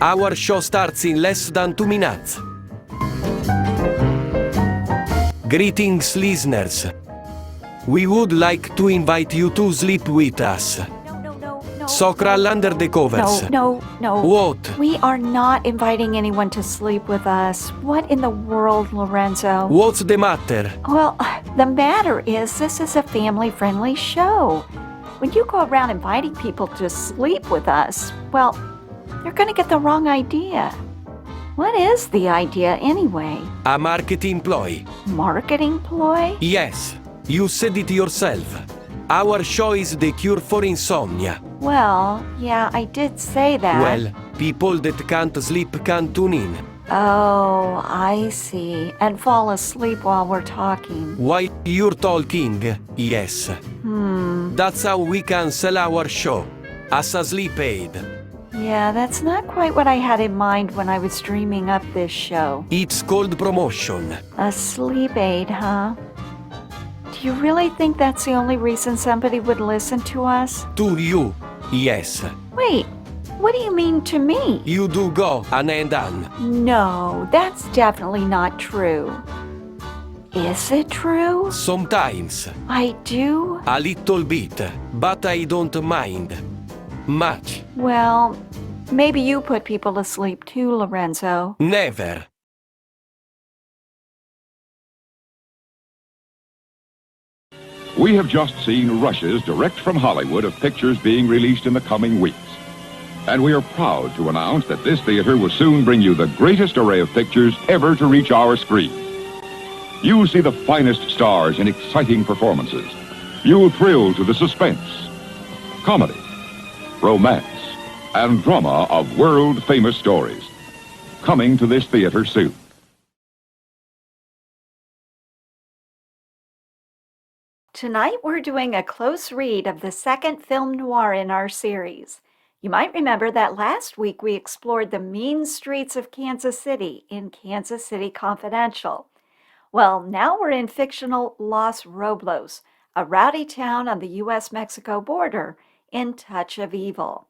Our show starts in less than 2 minutes. Greetings, listeners. We would like to invite you to sleep with us. No. So crawl under the covers. No. What? We are not inviting anyone to sleep with us. What in the world, Lorenzo? What's the matter? Well, the matter is this is a family-friendly show. When you go around inviting people to sleep with us, well, they're going to get the wrong idea. What is the idea anyway? A marketing ploy. Marketing ploy? Yes, you said it yourself. Our show is the cure for insomnia. Well, yeah, I did say that. Well, people that can't sleep can tune in. Oh, I see. And fall asleep while we're talking. While you're talking, yes. That's how we can sell our show. As a sleep aid. Yeah, that's not quite what I had in mind when I was dreaming up this show. It's called promotion. A sleep aid, huh? Do you really think that's the only reason somebody would listen to us? To you, yes. Wait, what do you mean to me? You do go an and an. No, that's definitely not true. Is it true? Sometimes. I do? A little bit, but I don't mind. Much. Well, maybe you put people to sleep too, Lorenzo. Never. We have just seen rushes direct from Hollywood of pictures being released in the coming weeks. And we are proud to announce that this theater will soon bring you the greatest array of pictures ever to reach our screen. You'll see the finest stars in exciting performances. You'll thrill to the suspense, comedy, romance, and drama of world-famous stories. Coming to this theater soon. Tonight we're doing a close read of the second film noir in our series. You might remember that last week we explored the mean streets of Kansas City in Kansas City Confidential. Well, now we're in fictional Los Roblos, a rowdy town on the U.S. Mexico border in Touch of Evil.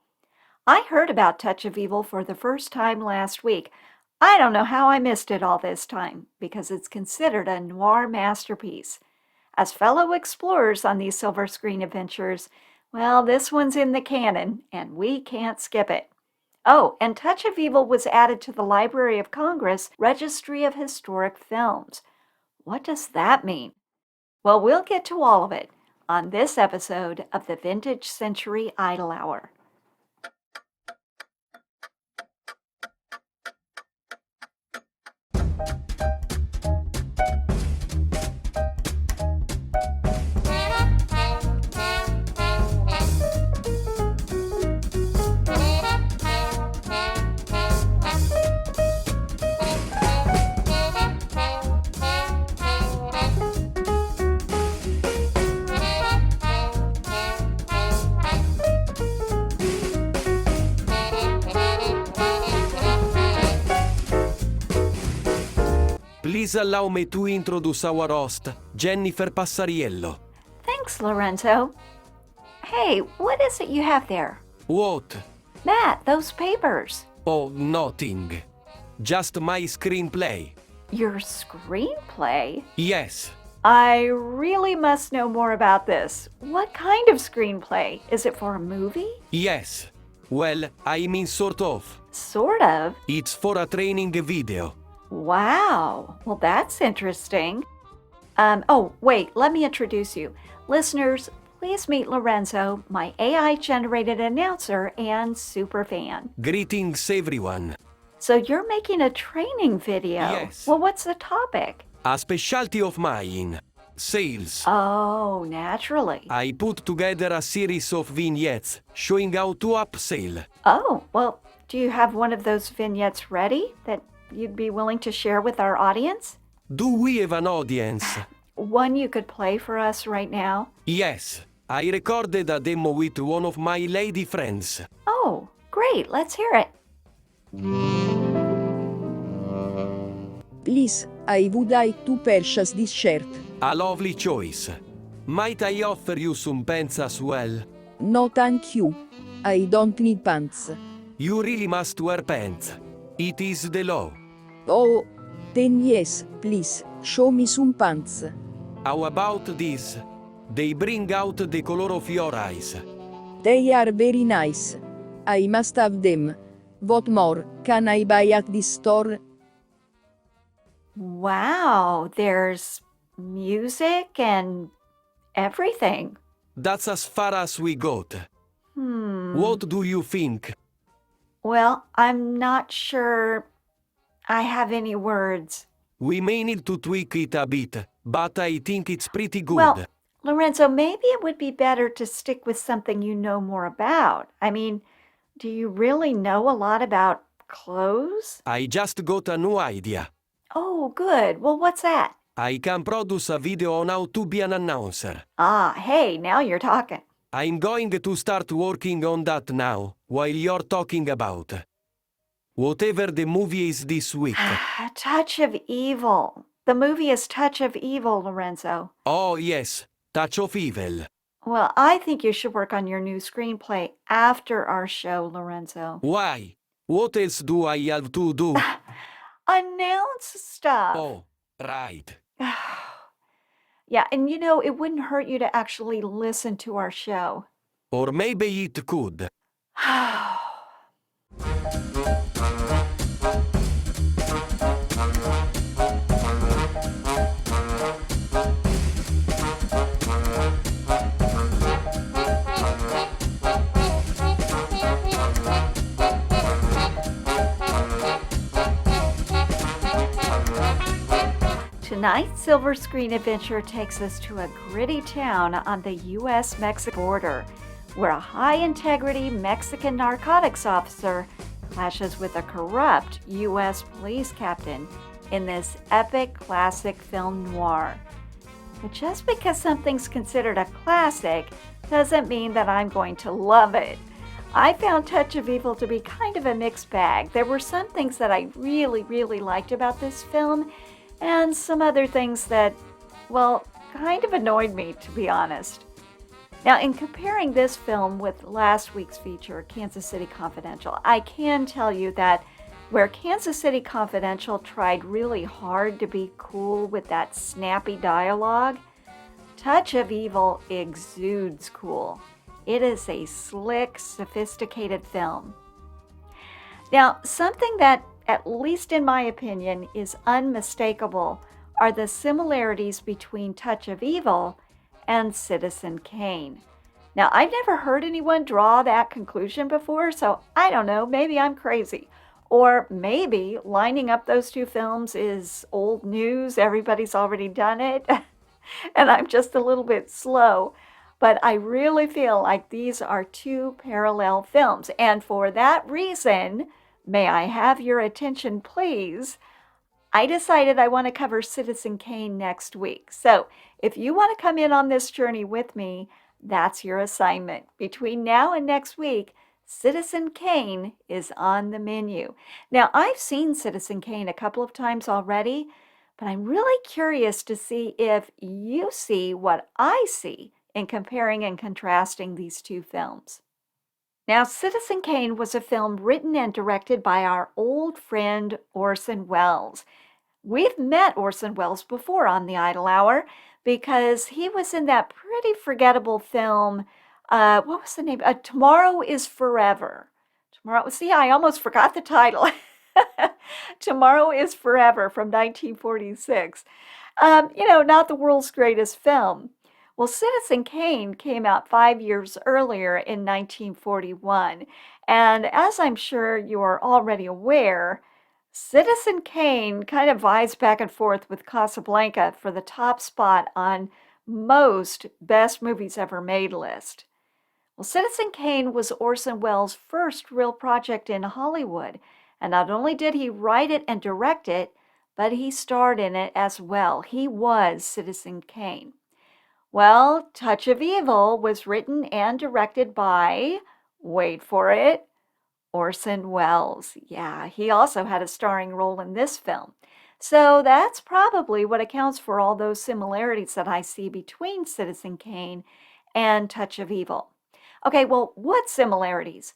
I heard about Touch of Evil for the first time last week. I don't know how I missed it all this time, because it's considered a noir masterpiece. As fellow explorers on these silver screen adventures, well, this one's in the canon, and we can't skip it. Oh, and Touch of Evil was added to the Library of Congress Registry of Historic Films. What does that mean? Well, we'll get to all of it on this episode of the Vintage Century Idle Hour. Please allow me to introduce our host, Jennifer Passariello. Thanks, Lorenzo. Hey, what is it you have there? What? Matt, those papers. Oh, nothing. Just my screenplay. Your screenplay? Yes. I really must know more about this. What kind of screenplay? Is it for a movie? Yes. Well, I mean sort of. Sort of. It's for a training video. Wow. Well, that's interesting. Oh, wait, let me introduce you. Listeners, please meet Lorenzo, my AI-generated announcer and superfan. Greetings, everyone. So you're making a training video? Yes. Well, what's the topic? A specialty of mine. Sales. Oh, naturally. I put together a series of vignettes showing how to upsell. Oh, well, do you have one of those vignettes ready that you'd be willing to share with our audience? Do we have an audience? One you could play for us right now? Yes. I recorded a demo with one of my lady friends. Oh, great. Let's hear it. Please, I would like to purchase this shirt. A lovely choice. Might I offer you some pants as well? No thank you. I don't need pants. You really must wear pants. It is the law. Oh, then yes, please, show me some pants. How about this? They bring out the color of your eyes. They are very nice. I must have them. What more can I buy at this store? Wow, there's music and everything. That's as far as we got. What do you think? Well, I'm not sure I have any words. We may need to tweak it a bit, but I think it's pretty good. Well, Lorenzo, maybe it would be better to stick with something you know more about. I mean, do you really know a lot about clothes? I just got a new idea. Oh, good. Well, what's that? I can produce a video on how to be an announcer. Ah, hey, now you're talking. I'm going to start working on that now, while you're talking about whatever the movie is this week. Touch of Evil. The movie is Touch of Evil, Lorenzo. Oh, yes, Touch of Evil. Well, I think you should work on your new screenplay after our show, Lorenzo. Why? What else do I have to do? Announce stuff. Oh, right. Yeah, and you know, it wouldn't hurt you to actually listen to our show. Or maybe it could. Tonight's Silver Screen Adventure takes us to a gritty town on the U.S. Mexico border, where a high-integrity Mexican narcotics officer clashes with a corrupt U.S. police captain in this epic classic film noir. But just because something's considered a classic doesn't mean that I'm going to love it. I found Touch of Evil to be kind of a mixed bag. There were some things that I really liked about this film, and some other things that, well, kind of annoyed me, to be honest. Now, in comparing this film with last week's feature, Kansas City Confidential, I can tell you that where Kansas City Confidential tried really hard to be cool with that snappy dialogue, Touch of Evil exudes cool. It is a slick, sophisticated film. Now, something that, at least in my opinion, is unmistakable are the similarities between Touch of Evil and Citizen Kane. Now, I've never heard anyone draw that conclusion before, so I don't know, maybe I'm crazy. Or maybe lining up those two films is old news, everybody's already done it, and I'm just a little bit slow. But I really feel like these are two parallel films, and for that reason, may I have your attention, please? I decided I want to cover Citizen Kane next week. So if you want to come in on this journey with me, that's your assignment. Between now and next week, Citizen Kane is on the menu. Now, I've seen Citizen Kane a couple of times already, but I'm really curious to see if you see what I see in comparing and contrasting these two films. Now, Citizen Kane was a film written and directed by our old friend Orson Welles. We've met Orson Welles before on the Idle Hour because he was in that pretty forgettable film, what was the name? Tomorrow is Forever. See, I almost forgot the title. Tomorrow is Forever from 1946. Not the world's greatest film. Well, Citizen Kane came out 5 years earlier in 1941, and as I'm sure you are already aware, Citizen Kane kind of vies back and forth with Casablanca for the top spot on most best movies ever made list. Well, Citizen Kane was Orson Welles' first real project in Hollywood, and not only did he write it and direct it, but he starred in it as well. He was Citizen Kane. Well, Touch of Evil was written and directed by, wait for it, Orson Welles. Yeah, he also had a starring role in this film. So that's probably what accounts for all those similarities that I see between Citizen Kane and Touch of Evil. Okay, well, what similarities?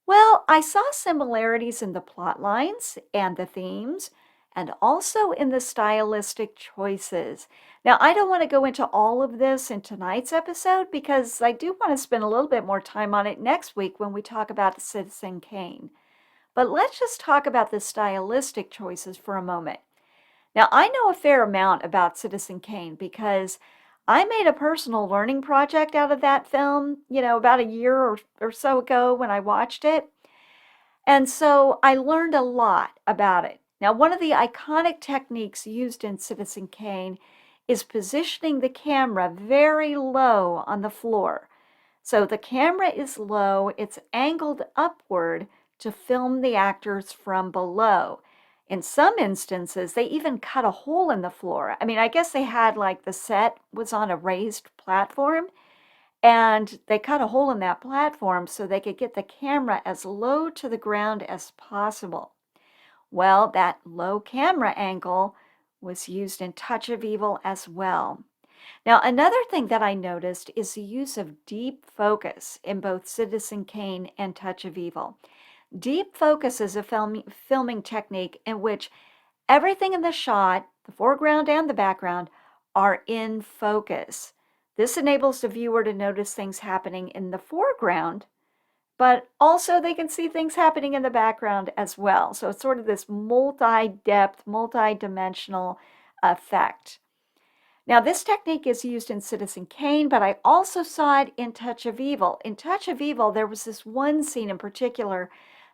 Well, I saw similarities in the plot lines and the themes, and also in the stylistic choices. Now, I don't want to go into all of this in tonight's episode because I do want to spend a little bit more time on it next week when we talk about Citizen Kane. But let's just talk about the stylistic choices for a moment. Now, I know a fair amount about Citizen Kane because I made a personal learning project out of that film, about a year or so ago when I watched it. And so I learned a lot about it. Now, one of the iconic techniques used in Citizen Kane is positioning the camera very low on the floor. So the camera is low, it's angled upward to film the actors from below. In some instances, they even cut a hole in the floor. I mean, I guess they had like the set was on a raised platform, and they cut a hole in that platform so they could get the camera as low to the ground as possible. Well, that low camera angle was used in Touch of Evil as well. Now, another thing that I noticed is the use of deep focus in both Citizen Kane and Touch of Evil. Deep focus is a filming technique in which everything in the shot, the foreground and the background, are in focus. This enables the viewer to notice things happening in the foreground, but also they can see things happening in the background as well. So it's sort of this multi-depth, multi-dimensional effect. Now, this technique is used in Citizen Kane, but I also saw it in Touch of Evil. In Touch of Evil, there was this one scene in particular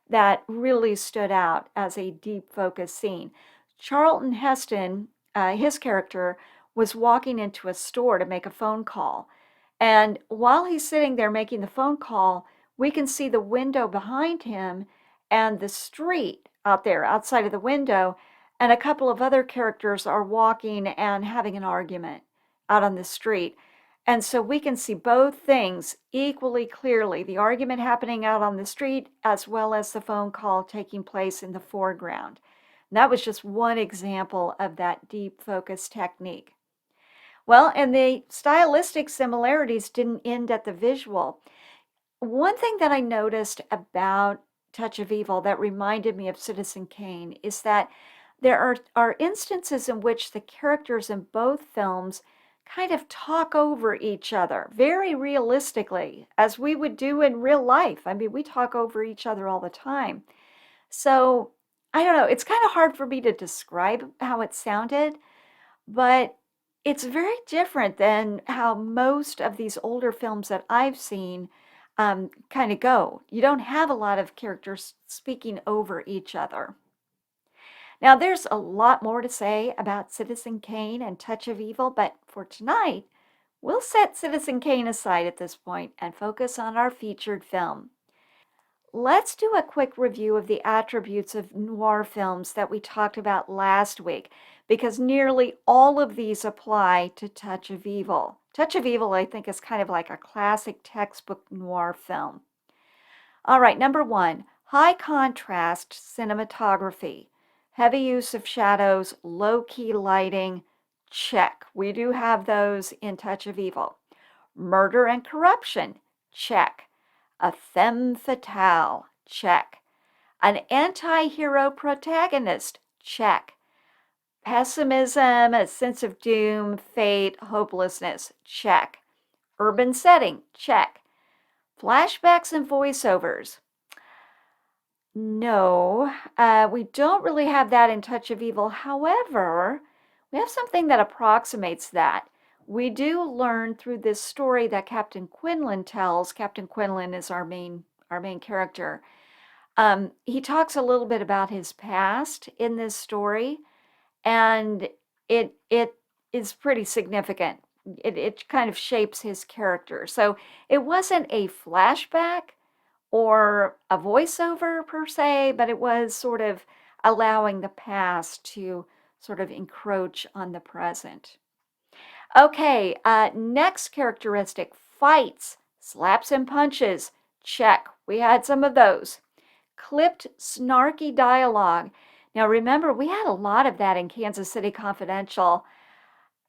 that really stood out as a deep focus scene. Charlton Heston, his character, was walking into a store to make a phone call. And while he's sitting there making the phone call, we can see the window behind him and the street out there outside of the window. And a couple of other characters are walking and having an argument out on the street. And so we can see both things equally clearly, the argument happening out on the street as well as the phone call taking place in the foreground. And that was just one example of that deep focus technique. Well, and the stylistic similarities didn't end at the visual. One thing that I noticed about Touch of Evil that reminded me of Citizen Kane is that there are instances in which the characters in both films kind of talk over each other very realistically, as we would do in real life. I mean, we talk over each other all the time. So, I don't know, it's kind of hard for me to describe how it sounded, but it's very different than how most of these older films that I've seen kind of go. You don't have a lot of characters speaking over each other. Now, there's a lot more to say about Citizen Kane and Touch of Evil, but for tonight, we'll set Citizen Kane aside at this point and focus on our featured film. Let's do a quick review of the attributes of noir films that we talked about last week, because nearly all of these apply to Touch of Evil. Touch of Evil, I think, is kind of like a classic textbook noir film. All right, number one, high contrast cinematography. Heavy use of shadows, low-key lighting, check. We do have those in Touch of Evil. Murder and corruption, check. A femme fatale, check. An anti-hero protagonist, check. Pessimism, a sense of doom, fate, hopelessness, check. Urban setting, check. Flashbacks and voiceovers. No, we don't really have that in Touch of Evil. However, we have something that approximates that. We do learn through this story that Captain Quinlan tells. Captain Quinlan is our main character. He talks a little bit about his past in this story, and it is pretty significant. It kind of shapes his character. So it wasn't a flashback or a voiceover per se, but it was sort of allowing the past to sort of encroach on the present. Okay, next characteristic, fights, slaps and punches. Check, we had some of those. Clipped, snarky dialogue. Now remember, we had a lot of that in Kansas City Confidential.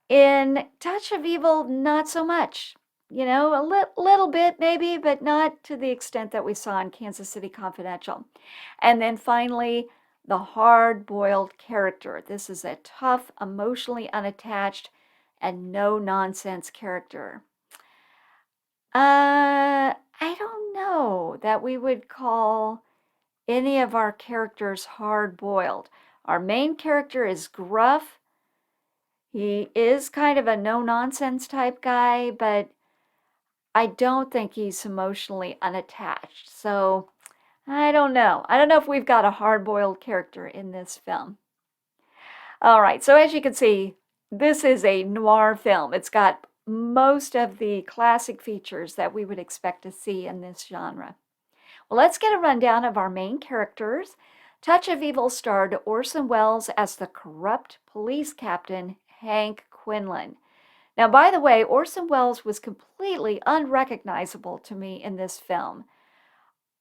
In Touch of Evil, not so much. You know, a little bit maybe, but not to the extent that we saw in Kansas City Confidential. And then finally, the hard-boiled character. This is a tough, emotionally unattached, and no-nonsense character. I don't know that we would call any of our characters hard-boiled. Our main character is gruff. He is kind of a no-nonsense type guy, but I don't think he's emotionally unattached. So I don't know. I don't know if we've got a hard-boiled character in this film. All right, so as you can see, this is a noir film. It's got most of the classic features that we would expect to see in this genre. Well, let's get a rundown of our main characters. Touch of Evil starred Orson Welles as the corrupt police captain, Hank Quinlan. Now, by the way, Orson Welles was completely unrecognizable to me in this film.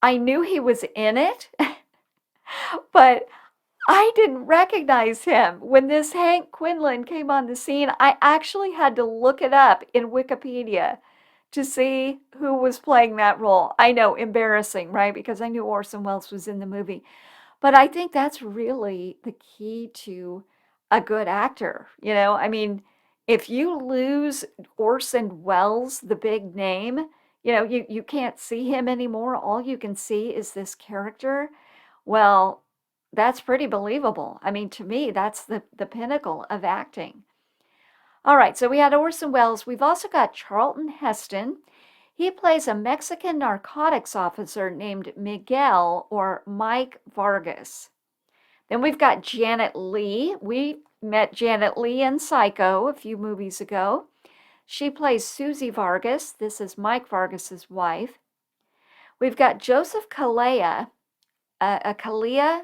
I knew he was in it, but I didn't recognize him. When this Hank Quinlan came on the scene, I actually had to look it up in Wikipedia to see who was playing that role. I know, embarrassing, right? Because I knew Orson Welles was in the movie. But I think that's really the key to a good actor. You know, I mean, if you lose Orson Welles, the big name, you know, you can't see him anymore. All you can see is this character. Well, that's pretty believable. I mean, to me, that's the pinnacle of acting. All right, so we had Orson Welles. We've also got Charlton Heston. He plays a Mexican narcotics officer named Miguel or Mike Vargas. Then we've got Janet Leigh. We met Janet Leigh in Psycho a few movies ago. She plays Susie Vargas. This is Mike Vargas's wife. We've got Joseph Calleja, Calleja,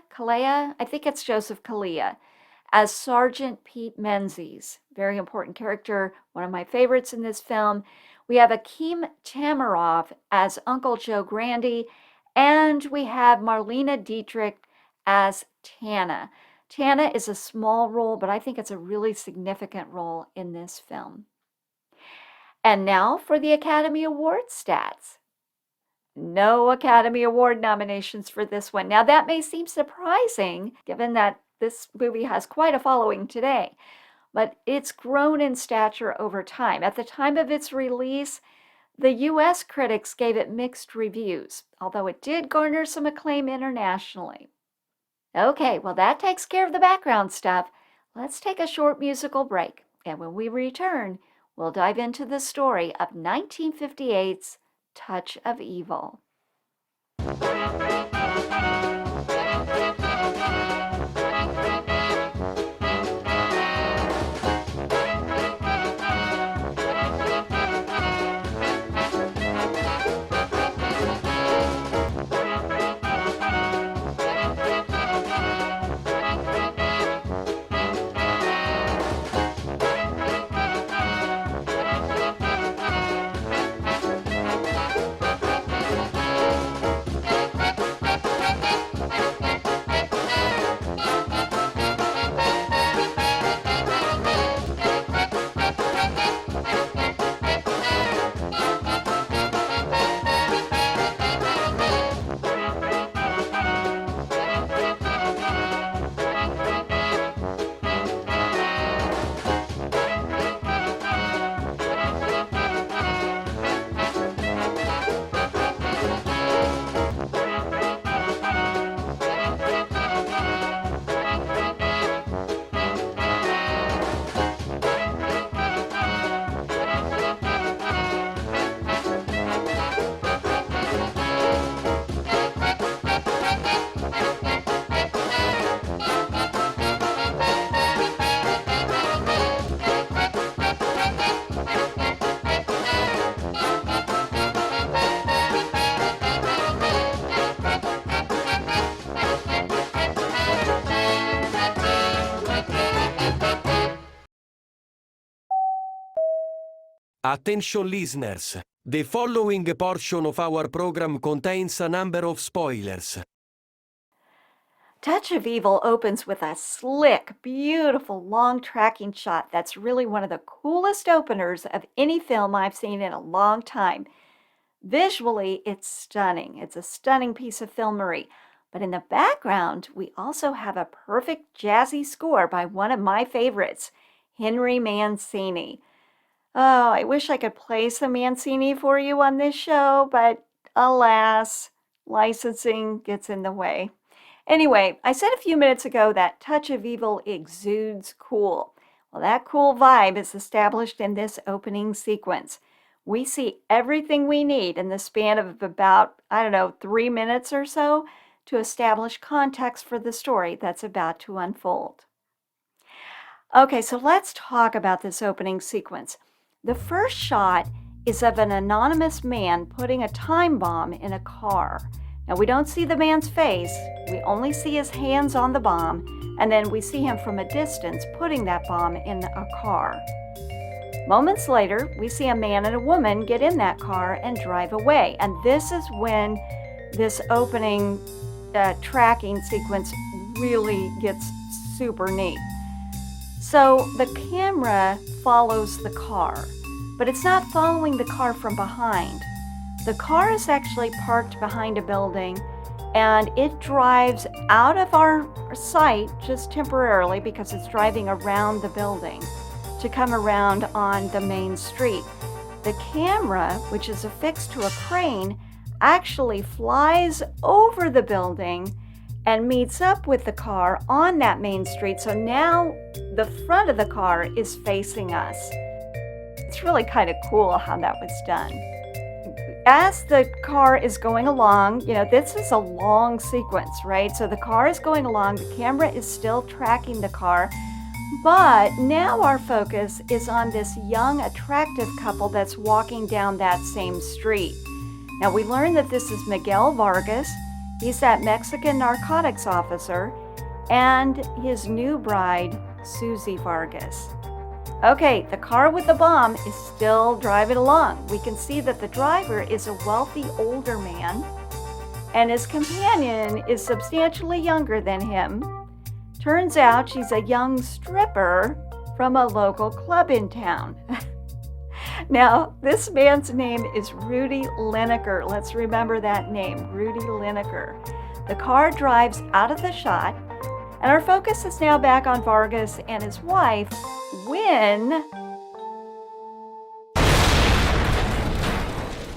I think it's Joseph Calleja, as Sergeant Pete Menzies. Very important character, one of my favorites in this film. We have Akeem Tamarov as Uncle Joe Grandy, and we have Marlena Dietrich as Tana. Tana is a small role, but I think it's a really significant role in this film. And now for the Academy Award stats. No Academy Award nominations for this one. Now, that may seem surprising, given that this movie has quite a following today, but it's grown in stature over time. At the time of its release, the U.S. critics gave it mixed reviews, although it did garner some acclaim internationally. Okay, well, that takes care of the background stuff. Let's take a short musical break, and when we return, we'll dive into the story of 1958's Touch of Evil. Attention listeners, the following portion of our program contains a number of spoilers. Touch of Evil opens with a slick, beautiful, long tracking shot that's really one of the coolest openers of any film I've seen in a long time. Visually, it's stunning. It's a stunning piece of filmery. But in the background, we also have a perfect jazzy score by one of my favorites, Henry Mancini. Oh, I wish I could play some Mancini for you on this show, but alas, licensing gets in the way. Anyway, I said a few minutes ago that Touch of Evil exudes cool. Well, that cool vibe is established in this opening sequence. We see everything we need in the span of about, 3 minutes or so to establish context for the story that's about to unfold. Okay, so let's talk about this opening sequence. The first shot is of an anonymous man putting a time bomb in a car. Now, we don't see the man's face, we only see his hands on the bomb, and then we see him from a distance putting that bomb in a car. Moments later, we see a man and a woman get in that car and drive away, and this is when this opening tracking sequence really gets super neat. So the camera follows the car, but it's not following the car from behind. The car is actually parked behind a building, and it drives out of our sight just temporarily because it's driving around the building to come around on the main street. The camera, which is affixed to a crane, actually flies over the building and meets up with the car on that main street. So now the front of the car is facing us. It's really kind of cool how that was done. As the car is going along, this is a long sequence, right? So the car is going along, the camera is still tracking the car, but now our focus is on this young, attractive couple that's walking down that same street. Now we learn that this is Miguel Vargas. He's that Mexican narcotics officer, and his new bride, Susie Vargas. Okay, the car with the bomb is still driving along. We can see that the driver is a wealthy older man, and his companion is substantially younger than him. Turns out she's a young stripper from a local club in town. Now, this man's name is Rudy Lineker. Let's remember that name, Rudy Lineker. The car drives out of the shot, and our focus is now back on Vargas and his wife when...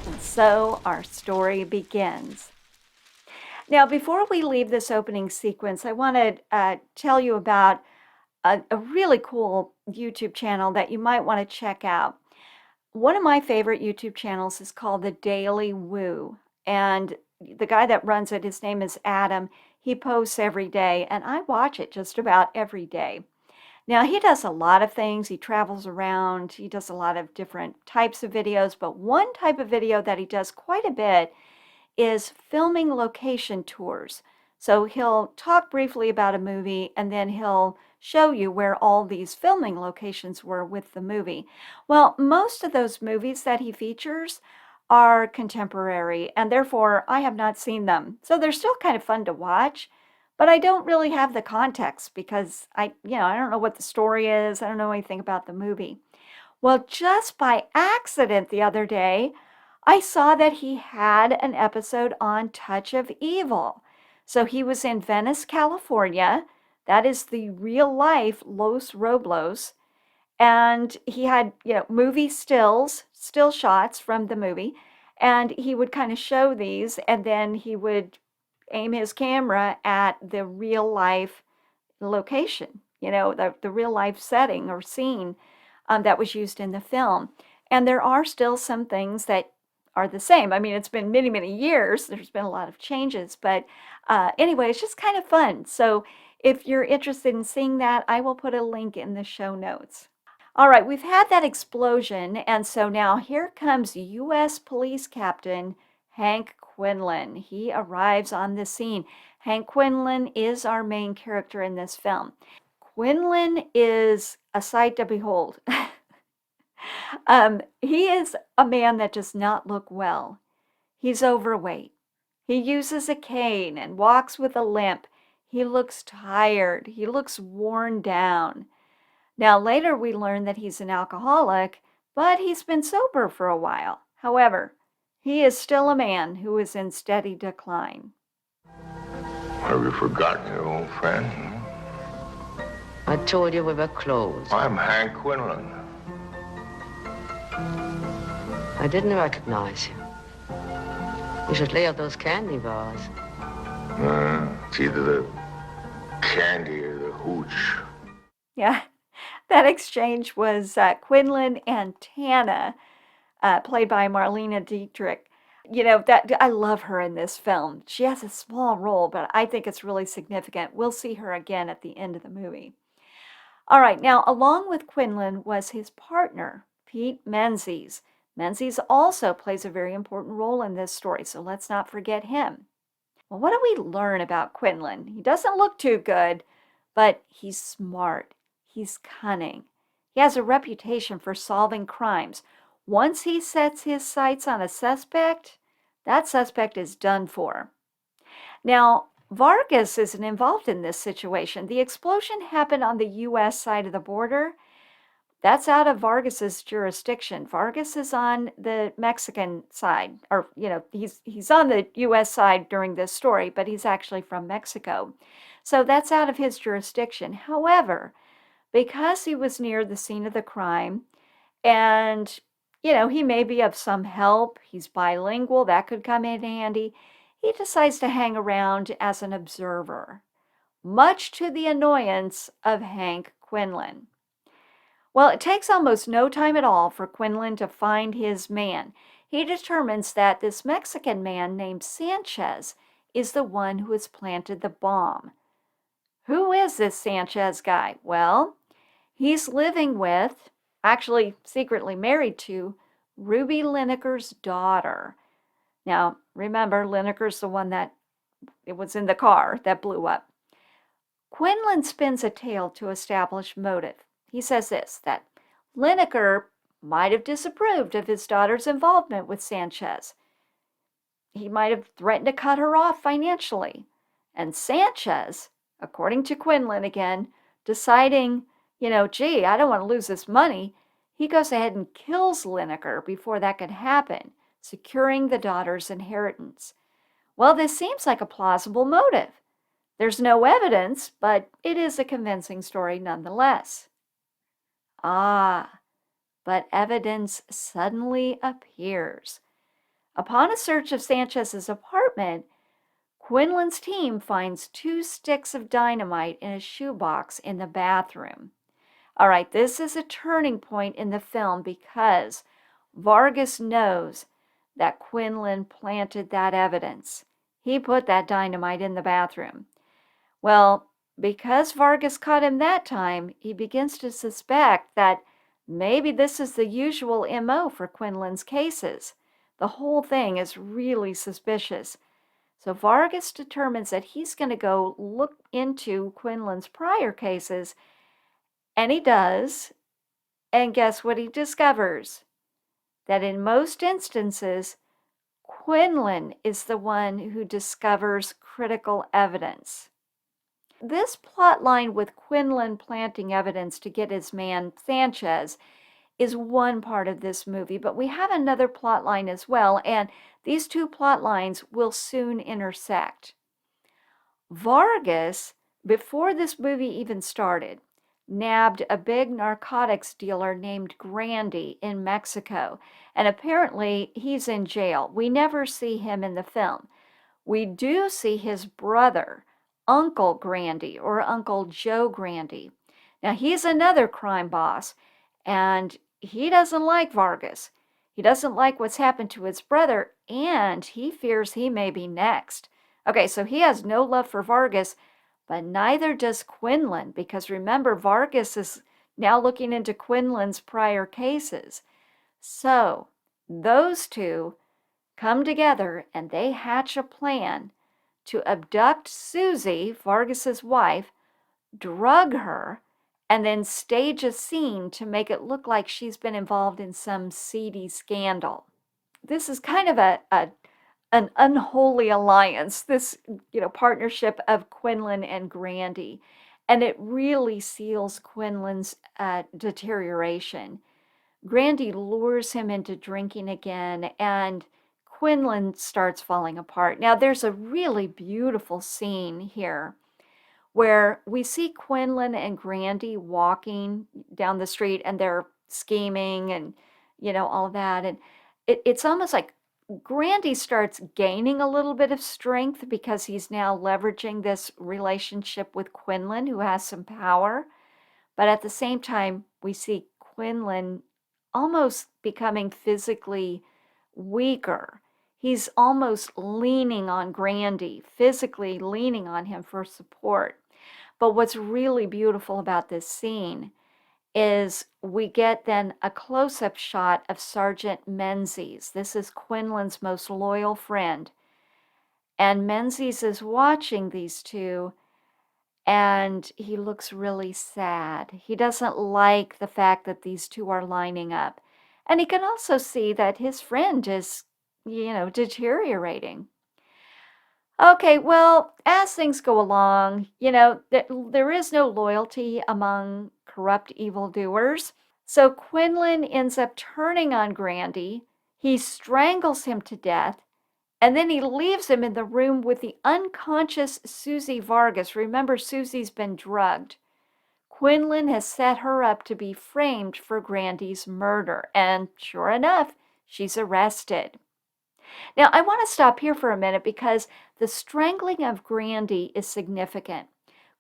And so our story begins. Now, before we leave this opening sequence, I want to tell you about a really cool YouTube channel that you might want to check out. One of my favorite YouTube channels is called The Daily Woo, and the guy that runs it, his name is Adam. He posts every day, and I watch it just about every day. Now, he does a lot of things. He travels around. He does a lot of different types of videos, but one type of video that he does quite a bit is filming location tours. So he'll talk briefly about a movie, and then he'll show you where all these filming locations were with the movie. Well, most of those movies that he features are contemporary, and therefore I have not seen them. So they're still kind of fun to watch, but I don't really have the context because I don't know what the story is. I don't know anything about the movie. Well, just by accident the other day, I saw that he had an episode on Touch of Evil. So he was in Venice, California. That is the real life Los Roblos. And he had, movie still shots from the movie. And he would kind of show these, and then he would aim his camera at the real life location, the real life setting or scene that was used in the film. And there are still some things that are the same. I mean, it's been many, many years. There's been a lot of changes, but anyway, it's just kind of fun. So if you're interested in seeing that, I will put a link in the show notes. All right, we've had that explosion, and so now here comes U.S. Police Captain Hank Quinlan. He arrives on the scene. Hank Quinlan is our main character in this film. Quinlan is a sight to behold. He is a man that does not look well. He's overweight. He uses a cane and walks with a limp. He looks tired. He looks worn down. Now, later we learn that he's an alcoholic, but he's been sober for a while. However, he is still a man who is in steady decline. Have you forgotten your old friend? I told you we were close. I'm Hank Quinlan. I didn't recognize you. You should lay out those candy bars. It's either the candy or the hooch. Yeah, that exchange was Quinlan and Tana, played by Marlena Dietrich. You know, that I love her in this film. She has a small role, but I think it's really significant. We'll see her again at the end of the movie. All right, now along with Quinlan was his partner, Pete Menzies. Menzies also plays a very important role in this story, so let's not forget him. Well, what do we learn about Quinlan? He doesn't look too good, but he's smart. He's cunning. He has a reputation for solving crimes. Once he sets his sights on a suspect, that suspect is done for. Now, Vargas isn't involved in this situation. The explosion happened on the U.S. side of the border. That's out of Vargas's jurisdiction. Vargas is on the Mexican side, or, he's on the U.S. side during this story, but he's actually from Mexico. So that's out of his jurisdiction. However, because he was near the scene of the crime and, he may be of some help, he's bilingual, that could come in handy, he decides to hang around as an observer, much to the annoyance of Hank Quinlan. Well, it takes almost no time at all for Quinlan to find his man. He determines that this Mexican man named Sanchez is the one who has planted the bomb. Who is this Sanchez guy? Well, he's living with, actually secretly married to, Ruby Lineker's daughter. Now, remember, Lineker's the one that it was in the car that blew up. Quinlan spins a tale to establish motive. He says this, that Lineker might have disapproved of his daughter's involvement with Sanchez. He might have threatened to cut her off financially. And Sanchez, according to Quinlan again, deciding, gee, I don't want to lose this money, he goes ahead and kills Lineker before that could happen, securing the daughter's inheritance. Well, this seems like a plausible motive. There's no evidence, but it is a convincing story nonetheless. But evidence suddenly appears. Upon a search of Sanchez's apartment, Quinlan's team finds 2 sticks of dynamite in a shoebox in the bathroom. All right, this is a turning point in the film because Vargas knows that Quinlan planted that evidence. He put that dynamite in the bathroom. Well, because Vargas caught him that time, he begins to suspect that maybe this is the usual MO for Quinlan's cases. The whole thing is really suspicious. So Vargas determines that he's going to go look into Quinlan's prior cases, and he does. And guess what he discovers? That in most instances, Quinlan is the one who discovers critical evidence. This plot line with Quinlan planting evidence to get his man Sanchez is one part of this movie, but we have another plot line as well, and these 2 plot lines will soon intersect. Vargas, before this movie even started, nabbed a big narcotics dealer named Grandy in Mexico, and apparently he's in jail. We never see him in the film. We do see his brother, Uncle Grandy, or Uncle Joe Grandy. Now, he's another crime boss, and he doesn't like Vargas. He doesn't like what's happened to his brother, and he fears he may be next. Okay, so he has no love for Vargas, but neither does Quinlan, because remember, Vargas is now looking into Quinlan's prior cases. So, those 2 come together and they hatch a plan to abduct Susie, Vargas's wife, drug her, and then stage a scene to make it look like she's been involved in some seedy scandal. This is kind of a an unholy alliance, this, partnership of Quinlan and Grandy. And it really seals Quinlan's deterioration. Grandy lures him into drinking again, and Quinlan starts falling apart. Now, there's a really beautiful scene here where we see Quinlan and Grandy walking down the street and they're scheming and, all that. And it's almost like Grandy starts gaining a little bit of strength because he's now leveraging this relationship with Quinlan, who has some power. But at the same time, we see Quinlan almost becoming physically weaker. He's almost leaning on Grandy, physically leaning on him for support. But what's really beautiful about this scene is we get then a close-up shot of Sergeant Menzies. This is Quinlan's most loyal friend. And Menzies is watching these two, and he looks really sad. He doesn't like the fact that these two are lining up. And he can also see that his friend is, deteriorating. Okay, well, as things go along, there is no loyalty among corrupt evildoers. So Quinlan ends up turning on Grandy. He strangles him to death, and then he leaves him in the room with the unconscious Susie Vargas. Remember, Susie's been drugged. Quinlan has set her up to be framed for Grandy's murder, and sure enough, she's arrested. Now, I want to stop here for a minute because the strangling of Grandy is significant.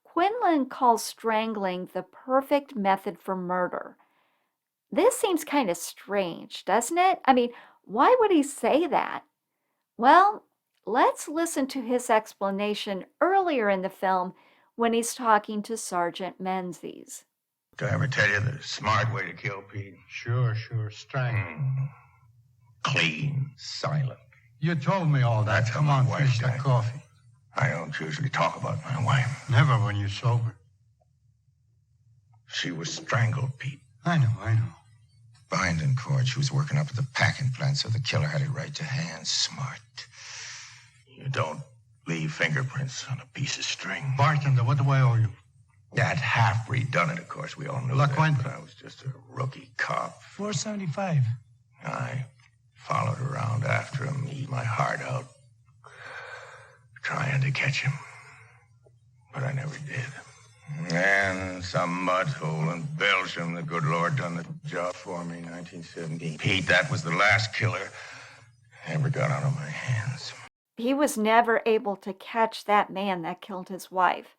Quinlan calls strangling the perfect method for murder. This seems kind of strange, doesn't it? I mean, why would he say that? Well, let's listen to his explanation earlier in the film when he's talking to Sergeant Menzies. Did I ever tell you the smart way to kill Pete? Sure. Strangle. Clean, silent. You told me all that. That's Come how on, my finish wife that died. coffee. I don't usually talk about my wife. Never when you're sober. She was strangled, Pete. I know. Bind and cord. She was working up at the packing plant, so the killer had it right to hand. Smart. You don't leave fingerprints on a piece of string. Bartender, what do I owe you? That half-breed done it, of course. We all knew La that, cuenta. but I was just a rookie cop. $4.75. I followed around after him, eat my heart out, trying to catch him. But I never did. And some mud hole in Belgium, the good Lord done the job for me, 1917. Pete, that was the last killer ever got out of my hands. He was never able to catch that man that killed his wife.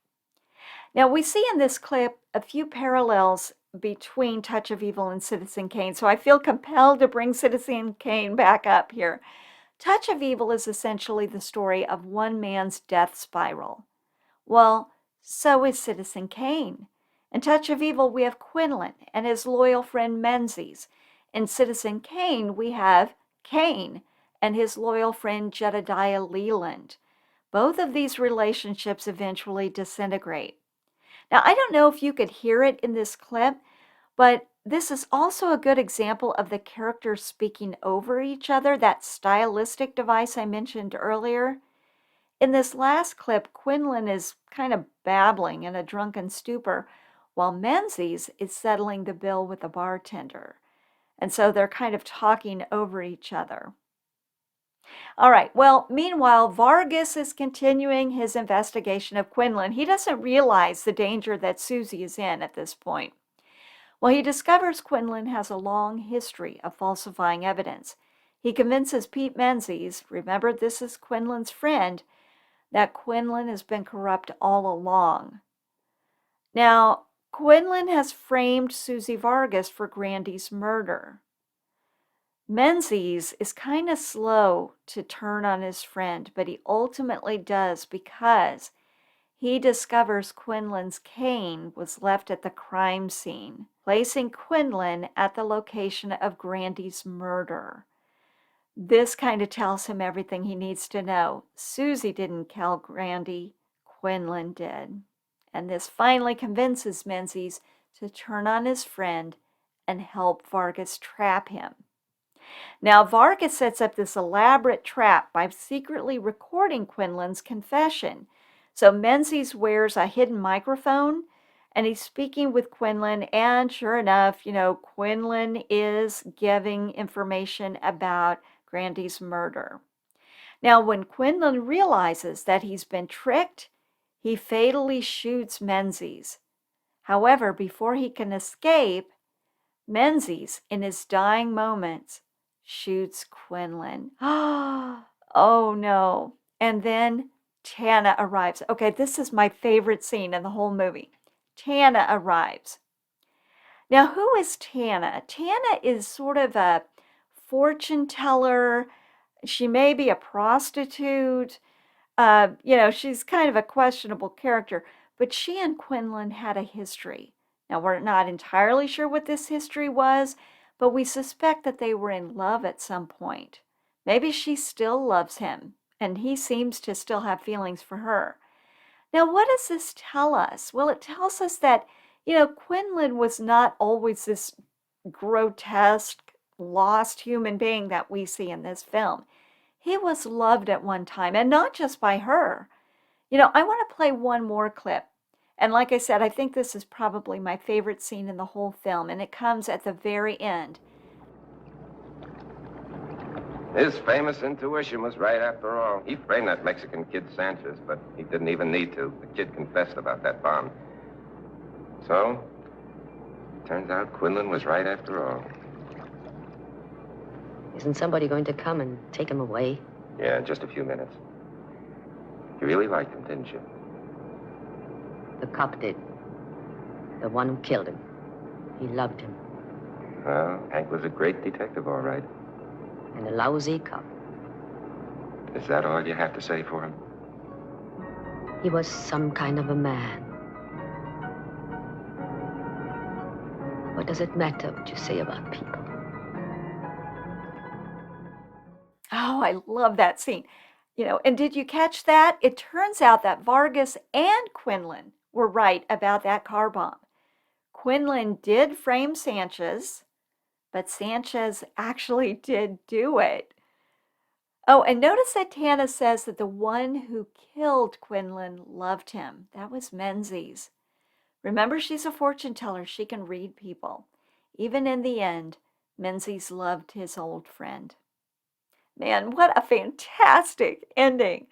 Now, we see in this clip a few parallels between Touch of Evil and Citizen Kane, so I feel compelled to bring Citizen Kane back up here. Touch of Evil is essentially the story of one man's death spiral. Well, so is Citizen Kane. In Touch of Evil, we have Quinlan and his loyal friend Menzies. In Citizen Kane, we have Kane and his loyal friend Jedediah Leland. Both of these relationships eventually disintegrate. Now, I don't know if you could hear it in this clip, but this is also a good example of the characters speaking over each other, that stylistic device I mentioned earlier. In this last clip, Quinlan is kind of babbling in a drunken stupor, while Menzies is settling the bill with the bartender. And so they're kind of talking over each other. All right, well, meanwhile, Vargas is continuing his investigation of Quinlan. He doesn't realize the danger that Susie is in at this point. Well, he discovers Quinlan has a long history of falsifying evidence. He convinces Pete Menzies, remember this is Quinlan's friend, that Quinlan has been corrupt all along. Now, Quinlan has framed Susie Vargas for Grandy's murder. Menzies is kind of slow to turn on his friend, but he ultimately does because he discovers Quinlan's cane was left at the crime scene, placing Quinlan at the location of Grandy's murder. This kind of tells him everything he needs to know. Susie didn't kill Grandy, Quinlan did. And this finally convinces Menzies to turn on his friend and help Vargas trap him. Now, Vargas sets up this elaborate trap by secretly recording Quinlan's confession. So Menzies wears a hidden microphone and he's speaking with Quinlan, and sure enough, Quinlan is giving information about Grandy's murder. Now, when Quinlan realizes that he's been tricked, he fatally shoots Menzies. However, before he can escape, Menzies, in his dying moments, shoots Quinlan. Oh no. And then Tana arrives. Okay, this is my favorite scene in the whole movie. Tana arrives. Now, who is Tana? Tana is sort of a fortune teller. She may be a prostitute. She's kind of a questionable character, but she and Quinlan had a history. Now, we're not entirely sure what this history was, but we suspect that they were in love at some point. Maybe she still loves him, and he seems to still have feelings for her. Now, what does this tell us? Well, it tells us that, Quinlan was not always this grotesque, lost human being that we see in this film. He was loved at one time, and not just by her. I want to play one more clip. And like I said, I think this is probably my favorite scene in the whole film, and it comes at the very end. His famous intuition was right after all. He framed that Mexican kid Sanchez, but he didn't even need to. The kid confessed about that bomb. So, turns out Quinlan was right after all. Isn't somebody going to come and take him away? Yeah, in just a few minutes. You really liked him, didn't you? The cop did. The one who killed him. He loved him. Well, Hank was a great detective, all right. And a lousy cop. Is that all you have to say for him? He was some kind of a man. What does it matter what you say about people? Oh, I love that scene. And did you catch that? It turns out that Vargas and Quinlan were right about that car bomb. Quinlan did frame Sanchez, but Sanchez actually did do it. Oh, and notice that Tana says that the one who killed Quinlan loved him. That was Menzies. Remember, she's a fortune teller. She can read people. Even in the end, Menzies loved his old friend. Man, what a fantastic ending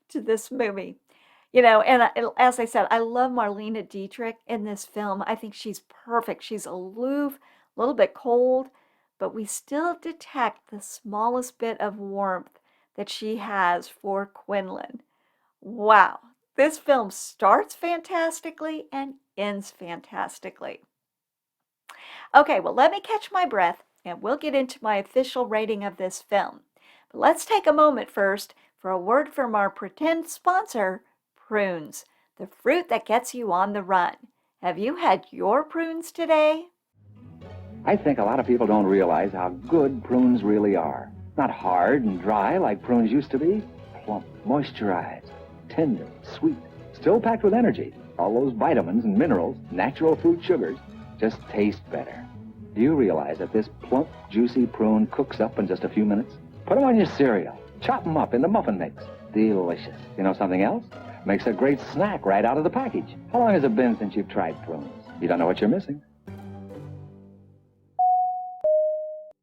to this movie. And as I said, I love Marlene Dietrich in this film. I think she's perfect. She's aloof, a little bit cold, but we still detect the smallest bit of warmth that she has for Quinlan. Wow, this film starts fantastically and ends fantastically. Okay, well, let me catch my breath and we'll get into my official rating of this film. But let's take a moment first for a word from our pretend sponsor, prunes, the fruit that gets you on the run. Have you had your prunes today? I think a lot of people don't realize how good prunes really are. Not hard and dry like prunes used to be. Plump, moisturized, tender, sweet, still packed with energy. All those vitamins and minerals, natural fruit sugars, just taste better. Do you realize that this plump, juicy prune cooks up in just a few minutes? Put them on your cereal. Chop them up into muffin mix. Delicious. You know something else? Makes a great snack right out of the package. How long has it been since you've tried prunes? You don't know what you're missing.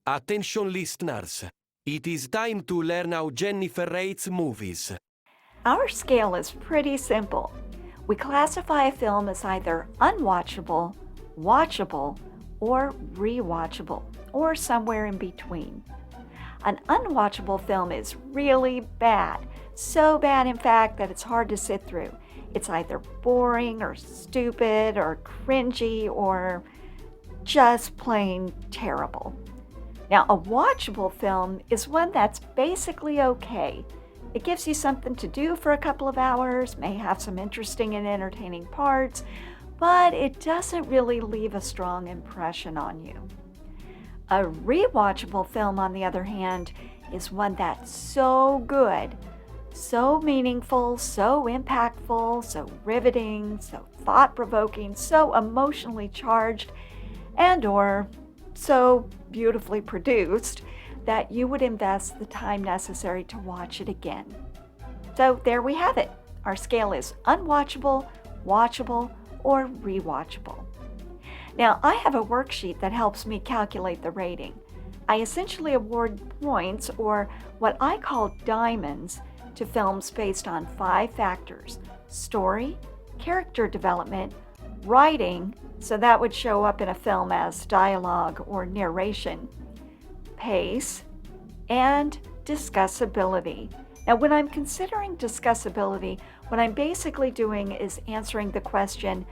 Attention listeners, it is time to learn how Jennifer rates movies. Our scale is pretty simple. We classify a film as either unwatchable, watchable, or rewatchable, or somewhere in between. An unwatchable film is really bad. So bad, in fact, that it's hard to sit through. It's either boring or stupid or cringy or just plain terrible. Now, a watchable film is one that's basically okay. It gives you something to do for a couple of hours, may have some interesting and entertaining parts, but it doesn't really leave a strong impression on you. A rewatchable film, on the other hand, is one that's so good, so meaningful, so impactful, so riveting, so thought-provoking, so emotionally charged, and or so beautifully produced that you would invest the time necessary to watch it again. So there we have it. Our scale is unwatchable, watchable, or rewatchable. Now, I have a worksheet that helps me calculate the rating. I essentially award points, or what I call diamonds, to films based on 5 factors: story, character development, writing, so that would show up in a film as dialogue or narration, pace, and discussability. Now, when I'm considering discussability, what I'm basically doing is answering the question,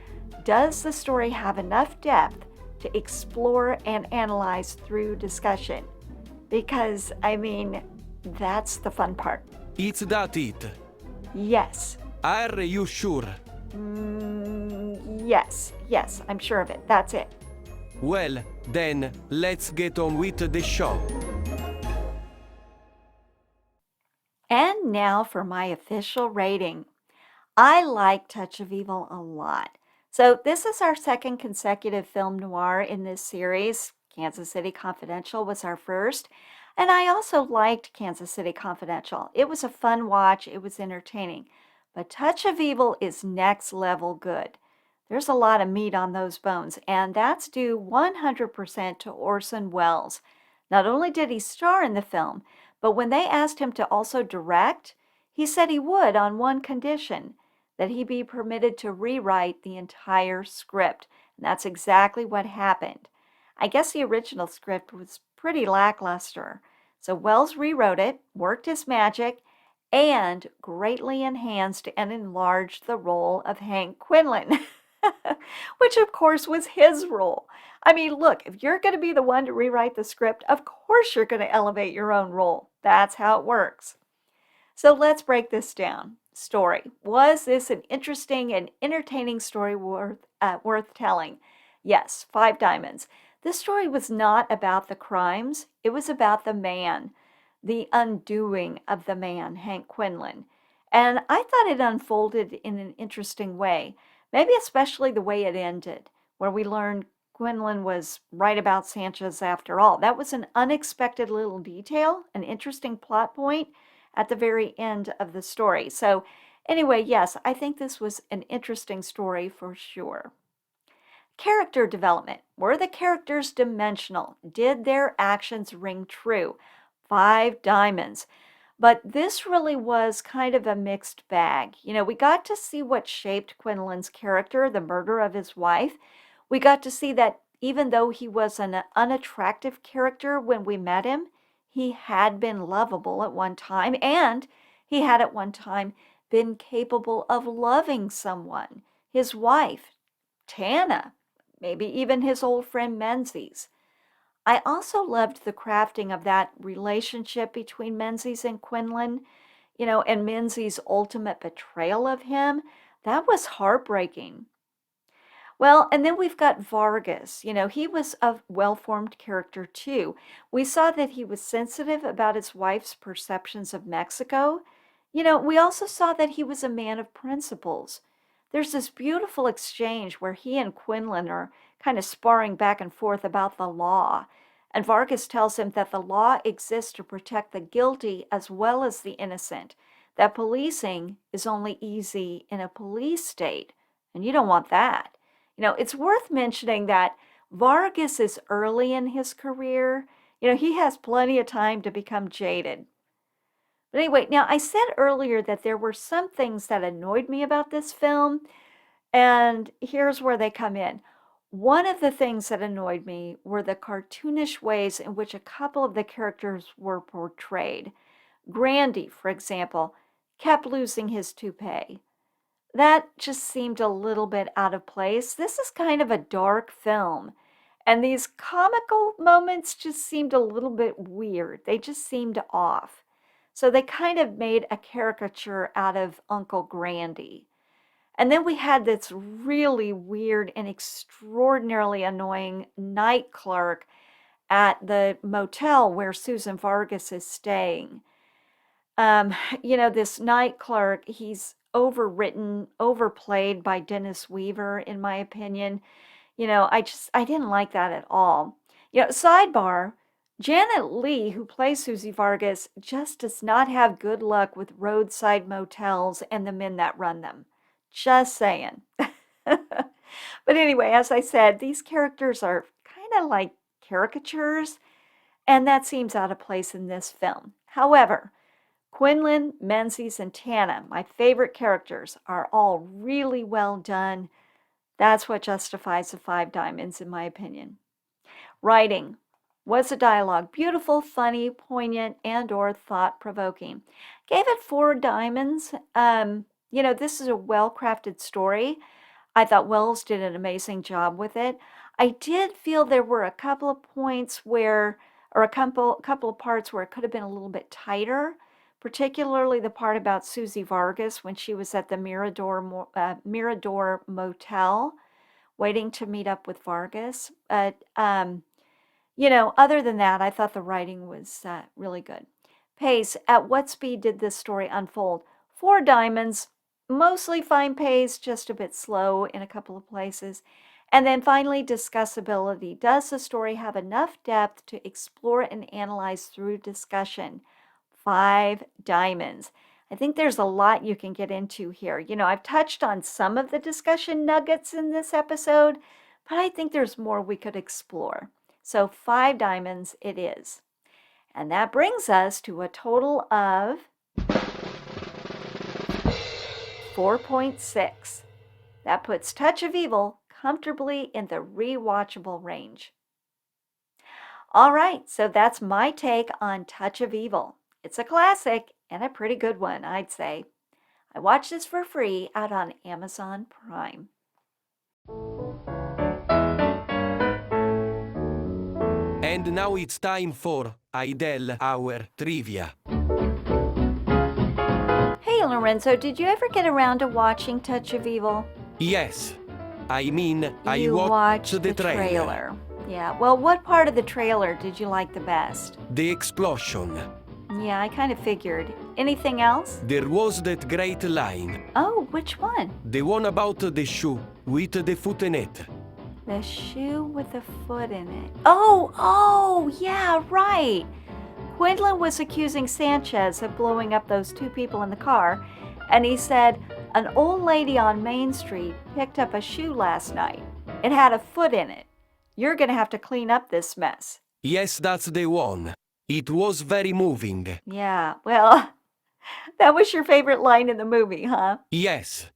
does the story have enough depth to explore and analyze through discussion? Because, that's the fun part. It's that it. Yes. Are you sure? Yes, I'm sure of it. That's it. Well, then, let's get on with the show. And now for my official rating. I like Touch of Evil a lot. So this is our second consecutive film noir in this series. Kansas City Confidential was our first. And I also liked Kansas City Confidential. It was a fun watch. It was entertaining. But Touch of Evil is next level good. There's a lot of meat on those bones, and that's due 100% to Orson Welles. Not only did he star in the film, but when they asked him to also direct, he said he would on one condition, that he be permitted to rewrite the entire script. And that's exactly what happened. I guess the original script was pretty lackluster. So Welles rewrote it, worked his magic, and greatly enhanced and enlarged the role of Hank Quinlan, which of course was his role. Look, if you're going to be the one to rewrite the script, of course you're going to elevate your own role. That's how it works. So let's break this down. Story. Was this an interesting and entertaining story worth telling? Yes, 5 diamonds. This story was not about the crimes. It was about the man, the undoing of the man, Hank Quinlan. And I thought it unfolded in an interesting way, maybe especially the way it ended, where we learned Quinlan was right about Sanchez after all. That was an unexpected little detail, an interesting plot point at the very end of the story. So anyway, yes, I think this was an interesting story for sure. Character development. Were the characters dimensional? Did their actions ring true? 5 diamonds. But this really was kind of a mixed bag. We got to see what shaped Quinlan's character, the murder of his wife. We got to see that even though he was an unattractive character when we met him, he had been lovable at one time, and he had at one time been capable of loving someone, his wife, Tana, maybe even his old friend Menzies. I also loved the crafting of that relationship between Menzies and Quinlan, and Menzies' ultimate betrayal of him. That was heartbreaking. Well, and then we've got Vargas. He was a well-formed character too. We saw that he was sensitive about his wife's perceptions of Mexico. We also saw that he was a man of principles. There's this beautiful exchange where he and Quinlan are kind of sparring back and forth about the law. And Vargas tells him that the law exists to protect the guilty as well as the innocent, that policing is only easy in a police state, and you don't want that. It's worth mentioning that Vargas is early in his career. He has plenty of time to become jaded. But anyway, now I said earlier that there were some things that annoyed me about this film, and here's where they come in. One of the things that annoyed me were the cartoonish ways in which a couple of the characters were portrayed. Grandy, for example, kept losing his toupee. That just seemed a little bit out of place. This is kind of a dark film, and these comical moments just seemed a little bit weird. They just seemed off. So they kind of made a caricature out of Uncle Grandy. And then we had this really weird and extraordinarily annoying night clerk at the motel where Susan Vargas is staying. This night clerk, he's overwritten, overplayed by Dennis Weaver, in my opinion. I didn't like that at all. Sidebar, Janet Leigh, who plays Susie Vargas, just does not have good luck with roadside motels and the men that run them. Just saying. But anyway, as I said, these characters are kind of like caricatures, and that seems out of place in this film. However, Quinlan, Menzies, and Tana, my favorite characters, are all really well done. That's what justifies the 5 diamonds, in my opinion. Writing. Was the dialogue beautiful, funny, poignant, and or thought-provoking? Gave it 4 diamonds. This is a well-crafted story. I thought Wells did an amazing job with it. I did feel there were a couple of points where, or a couple of parts where it could have been a little bit tighter, particularly the part about Susie Vargas when she was at the Mirador Motel waiting to meet up with Vargas. But other than that, I thought the writing was really good. Pace, at what speed did this story unfold? 4 diamonds, mostly fine pace, just a bit slow in a couple of places. And then finally, discussability. Does the story have enough depth to explore and analyze through discussion? 5 diamonds. I think there's a lot you can get into here. I've touched on some of the discussion nuggets in this episode, but I think there's more we could explore. So 5 diamonds it is. And that brings us to a total of 4.6. That puts Touch of Evil comfortably in the rewatchable range. All right, so that's my take on Touch of Evil. It's a classic and a pretty good one, I'd say. I watched this for free out on Amazon Prime. And now it's time for Idel, our trivia. Hey Lorenzo, did you ever get around to watching Touch of Evil? Yes. I You watched the trailer. Yeah, well, what part of the trailer did you like the best? The explosion. Yeah, I kind of figured. Anything else? There was that great line. Oh, which one? The one about the shoe with the foot in it. The shoe with the foot in it. Oh, yeah, right. Quinlan was accusing Sanchez of blowing up those 2 people in the car, and he said, an old lady on Main Street picked up a shoe last night. It had a foot in it. You're going to have to clean up this mess. Yes, that's the one. It was very moving. Yeah, well, that was your favorite line in the movie, huh? Yes.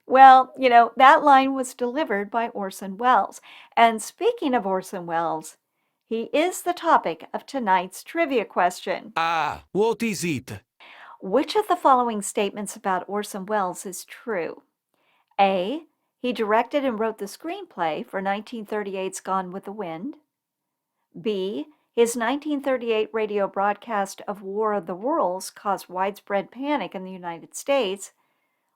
Well, that line was delivered by Orson Welles. And speaking of Orson Welles, he is the topic of tonight's trivia question. What is it? Which of the following statements about Orson Welles is true? A. He directed and wrote the screenplay for 1938's Gone with the Wind. B. His 1938 radio broadcast of War of the Worlds caused widespread panic in the United States.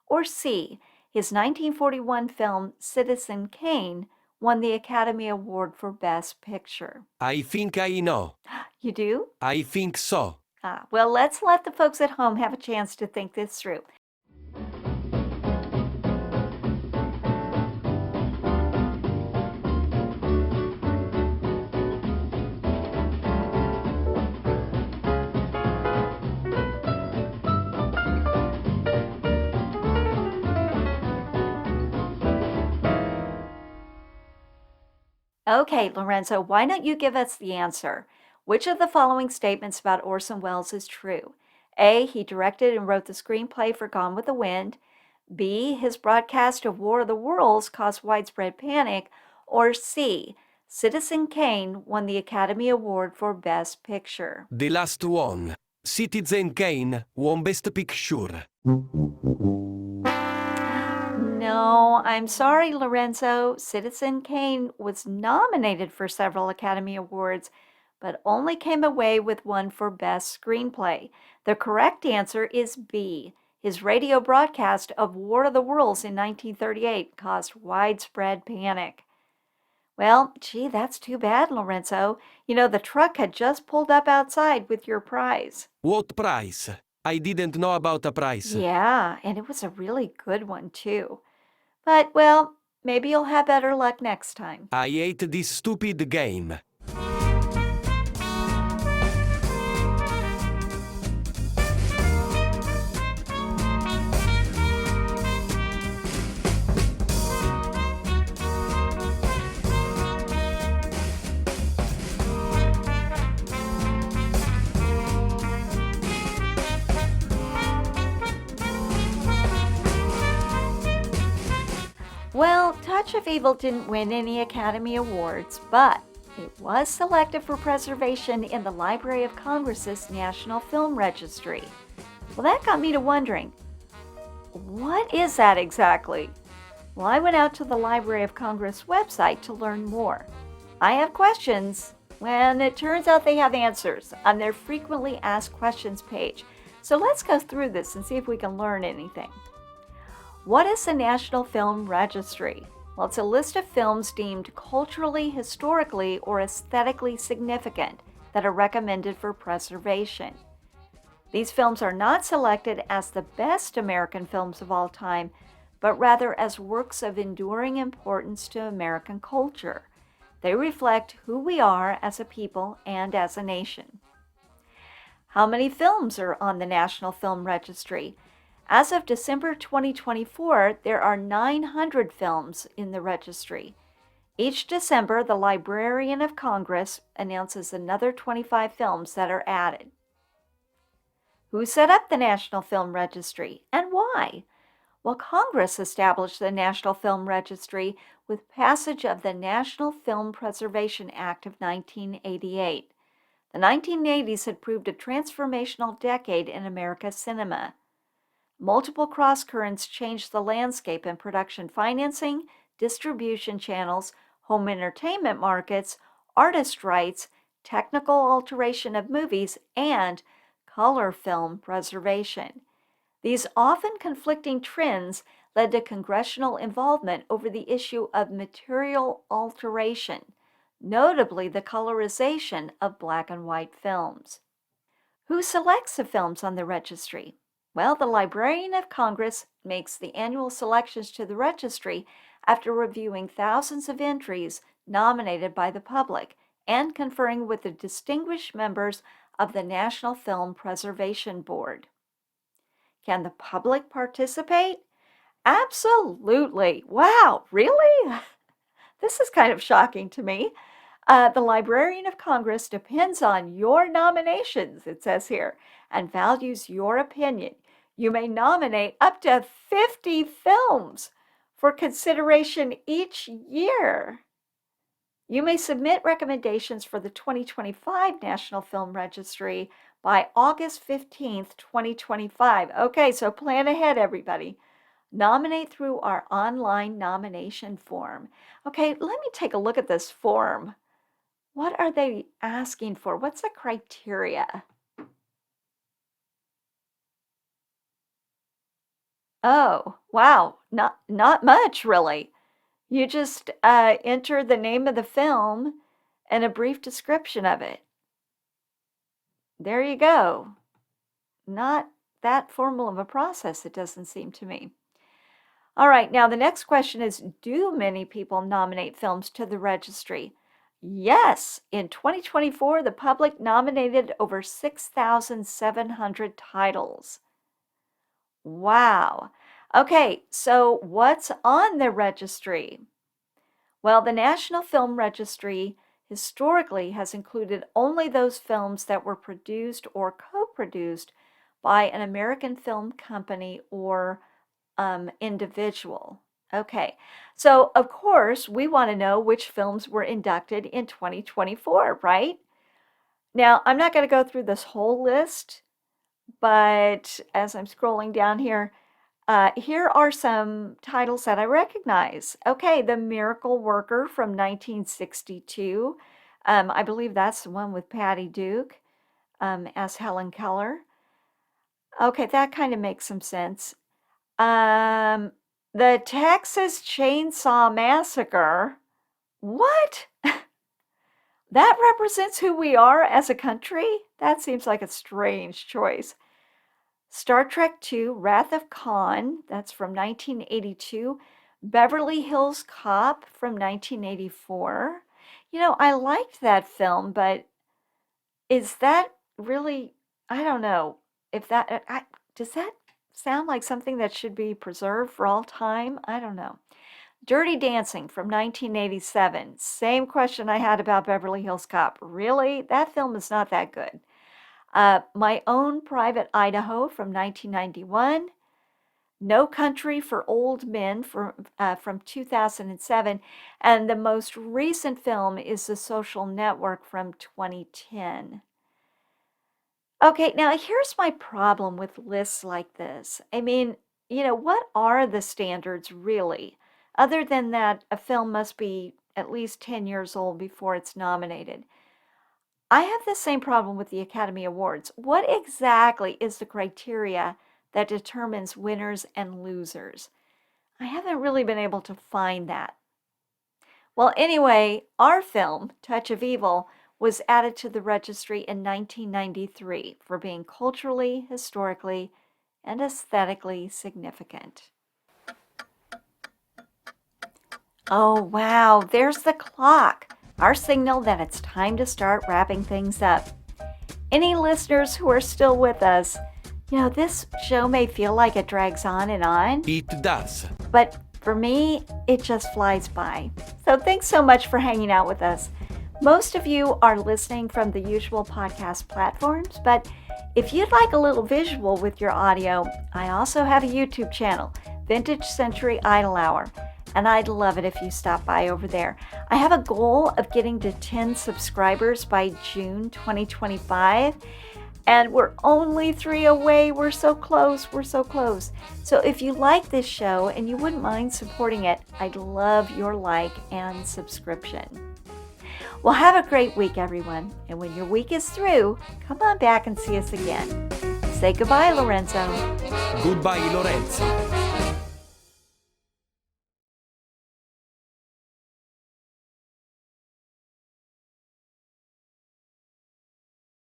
Or C. His 1941 film Citizen Kane won the Academy Award for Best Picture. I think I know. You do? I think so. Well, let's let the folks at home have a chance to think this through. Okay, Lorenzo, why don't you give us the answer? Which of the following statements about Orson Welles is true? A. He directed and wrote the screenplay for Gone with the Wind. B. His broadcast of War of the Worlds caused widespread panic. Or C. Citizen Kane won the Academy Award for Best Picture. The last one. Citizen Kane won Best Picture. No, I'm sorry, Lorenzo. Citizen Kane was nominated for several Academy Awards, but only came away with one for Best Screenplay. The correct answer is B. His radio broadcast of War of the Worlds in 1938 caused widespread panic. Well, gee, that's too bad, Lorenzo. The truck had just pulled up outside with your prize. What prize? I didn't know about the prize. Yeah, and it was a really good one, too. But, well, maybe you'll have better luck next time. I hate this stupid game. Touch of Evil didn't win any Academy Awards, but it was selected for preservation in the Library of Congress's National Film Registry. Well, that got me to wondering, what is that exactly? Well, I went out to the Library of Congress website to learn more. I have questions, and it turns out they have answers on their frequently asked questions page. So let's go through this and see if we can learn anything. What is the National Film Registry? Well, it's a list of films deemed culturally, historically, or aesthetically significant that are recommended for preservation. These films are not selected as the best American films of all time, but rather as works of enduring importance to American culture. They reflect who we are as a people and as a nation. How many films are on the National Film Registry? As of December 2024, there are 900 films in the registry. Each December, the Librarian of Congress announces another 25 films that are added. Who set up the National Film Registry and why? Well, Congress established the National Film Registry with passage of the National Film Preservation Act of 1988. The 1980s had proved a transformational decade in America's cinema. Multiple cross-currents changed the landscape in production financing, distribution channels, home entertainment markets, artist rights, technical alteration of movies, and color film preservation. These often conflicting trends led to congressional involvement over the issue of material alteration, notably the colorization of black and white films. Who selects the films on the registry? Well, the Librarian of Congress makes the annual selections to the registry after reviewing thousands of entries nominated by the public and conferring with the distinguished members of the National Film Preservation Board. Can the public participate? Absolutely. Wow, really? This is kind of shocking to me. The Librarian of Congress depends on your nominations, it says here, and values your opinion. You may nominate up to 50 films for consideration each year. You may submit recommendations for the 2025 National Film Registry by August 15th, 2025. Okay, so plan ahead, everybody. Nominate through our online nomination form. Okay, let me take a look at this form. What are they asking for? What's the criteria? Oh, wow, not much really. You just enter the name of the film and a brief description of it. There you go. Not that formal of a process, it doesn't seem to me. All right, now the next question is, do many people nominate films to the registry? Yes, in 2024, the public nominated over 6,700 titles. Wow. Okay, so what's on the registry? Well, the National Film Registry historically has included only those films that were produced or co-produced by an American film company or individual. Okay, so of course we want to know which films were inducted in 2024, right? Now, I'm not going to go through this whole list, but as I'm scrolling down here, here are some titles that I recognize. Okay, The Miracle Worker from 1962. I believe that's the one with Patty Duke as Helen Keller. Okay, that kind of makes some sense. The Texas Chainsaw Massacre. What? That represents who we are as a country? That seems like a strange choice. Star Trek II, Wrath of Khan, that's from 1982. Beverly Hills Cop from 1984. You know, I liked that film, but is that really, I don't know, if that, does that sound like something that should be preserved for all time? I don't know. Dirty Dancing from 1987. Same question I had about Beverly Hills Cop. Really? That film is not that good. My Own Private Idaho from 1991. No Country for Old Men from 2007, and the most recent film is The Social Network from 2010. Okay, now here's my problem with lists like this. I mean, what are the standards really, other than that a film must be at least 10 years old before it's nominated? I have the same problem with the Academy Awards. What exactly is the criteria that determines winners and losers? I haven't really been able to find that. Well, anyway, our film, Touch of Evil, was added to the registry in 1993 for being culturally, historically, and aesthetically significant. Oh, wow, there's the clock, our signal that it's time to start wrapping things up. Any listeners who are still with us, this show may feel like it drags on and on. It does. But for me, it just flies by. So thanks so much for hanging out with us. Most of you are listening from the usual podcast platforms, but if you'd like a little visual with your audio, I also have a YouTube channel, Vintage Century Idle Hour, and I'd love it if you stop by over there. I have a goal of getting to 10 subscribers by June 2025, and we're only 3 away. We're so close. We're so close. So if you like this show and you wouldn't mind supporting it, I'd love your like and subscription. Well, have a great week, everyone. And when your week is through, come on back and see us again. Say goodbye, Lorenzo. Goodbye, Lorenzo.